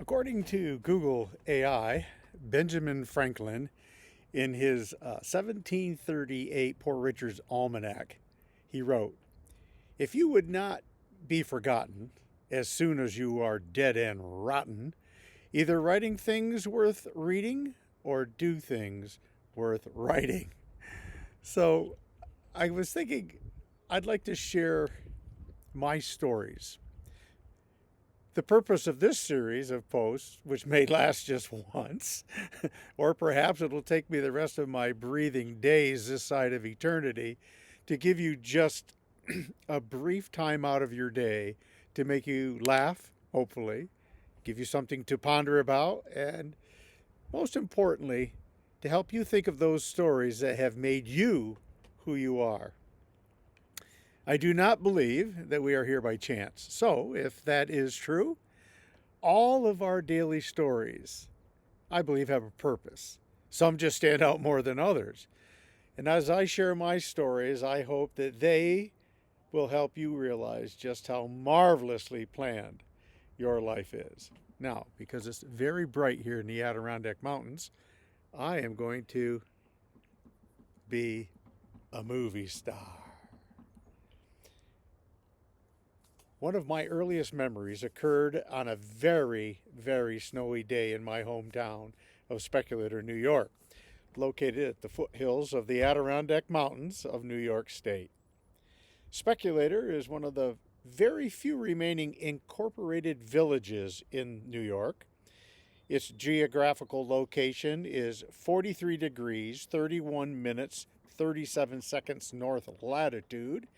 According to Google AI, Benjamin Franklin, in his 1738 Poor Richard's Almanac, he wrote, "If you would not be forgotten as soon as you are dead and rotten, either writing things worth reading or do things worth writing." So I was thinking I'd like to share my stories. The purpose of this series of posts, which may last just once, or perhaps it'll take me the rest of my breathing days this side of eternity, to give you just a brief time out of your day to make you laugh, hopefully, give you something to ponder about, and most importantly, to help you think of those stories that have made you who you are. I do not believe that we are here by chance. So, if that is true, all of our daily stories, I believe, have a purpose. Some just stand out more than others. And as I share my stories, I hope that they will help you realize just how marvelously planned your life is. Now, because it's very bright here in the Adirondack Mountains, I am going to be a movie star. One of my earliest memories occurred on a very, very snowy day in my hometown of Speculator, New York, located at the foothills of the Adirondack Mountains of New York State. Speculator is one of the very few remaining incorporated villages in New York. Its geographical location is 43 degrees, 31 minutes, 37 seconds north latitude,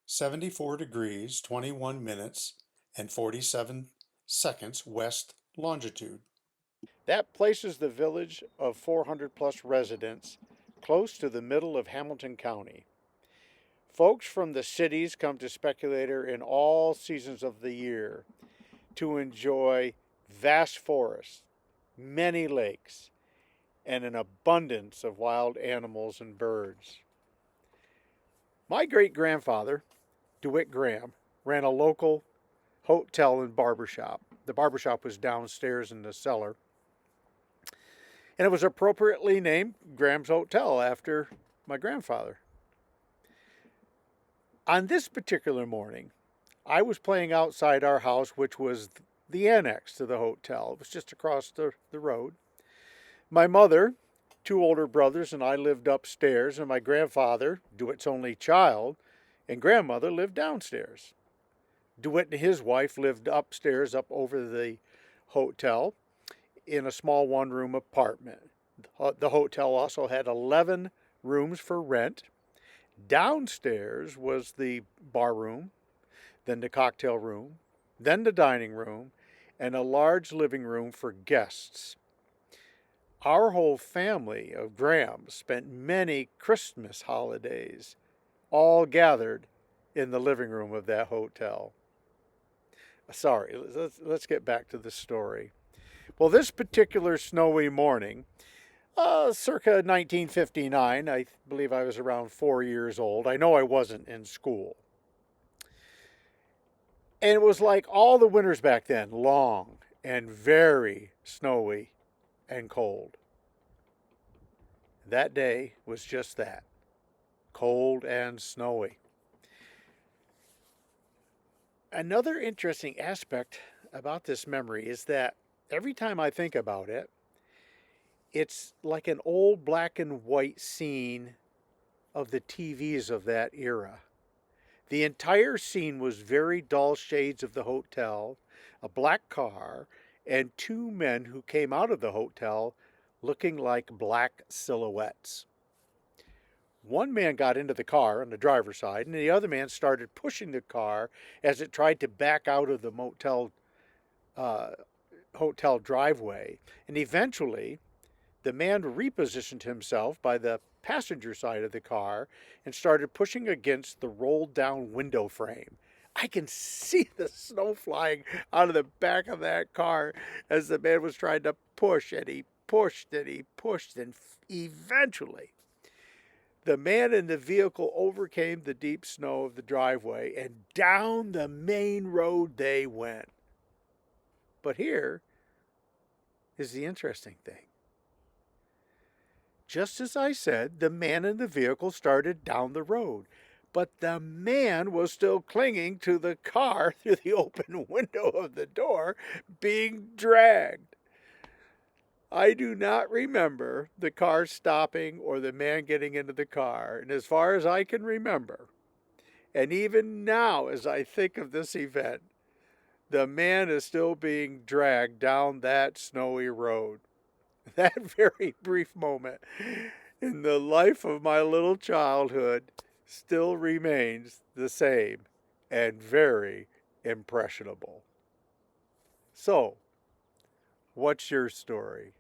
74 degrees, 21 minutes, and 47 seconds west longitude. That places the village of 400 plus residents close to the middle of Hamilton County. Folks from the cities come to Speculator in all seasons of the year to enjoy vast forests, many lakes, and an abundance of wild animals and birds. My great grandfather, DeWitt Graham, ran a local hotel and barbershop. The barbershop was downstairs in the cellar, and it was appropriately named Graham's Hotel after my grandfather. On this particular morning, I was playing outside our house, which was the annex to the hotel. It was just across the road. My mother, two older brothers, and I lived upstairs, and my grandfather, DeWitt's only child, and grandmother lived downstairs. DeWitt and his wife lived upstairs, up over the hotel, in a small one-room apartment. The hotel also had 11 rooms for rent. Downstairs was the bar room, then the cocktail room, then the dining room, and a large living room for guests. Our whole family of Grahams spent many Christmas holidays all gathered in the living room of that hotel. Sorry, let's get back to the story. Well, this particular snowy morning, circa 1959, I believe I was around 4 years old. I know I wasn't in school. And it was like all the winters back then, long and very snowy and cold. That day was just that, cold and snowy. Another interesting aspect about this memory is that every time I think about it, it's like an old black and white scene of the TVs of that era. The entire scene was very dull shades of the hotel, a black car, and two men who came out of the hotel looking like black silhouettes. One man got into the car on the driver's side, and the other man started pushing the car as it tried to back out of the hotel driveway. And eventually, the man repositioned himself by the passenger side of the car and started pushing against the rolled down window frame. I can see the snow flying out of the back of that car as the man was trying to push, and he pushed and he pushed, and eventually the man in the vehicle overcame the deep snow of the driveway, and down the main road they went. But here is the interesting thing. Just as I said, the man in the vehicle started down the road, but the man was still clinging to the car through the open window of the door, being dragged. I do not remember the car stopping or the man getting into the car. And as far as I can remember, and even now as I think of this event, the man is still being dragged down that snowy road. That very brief moment in the life of my little childhood still remains the same and very impressionable. So, what's your story?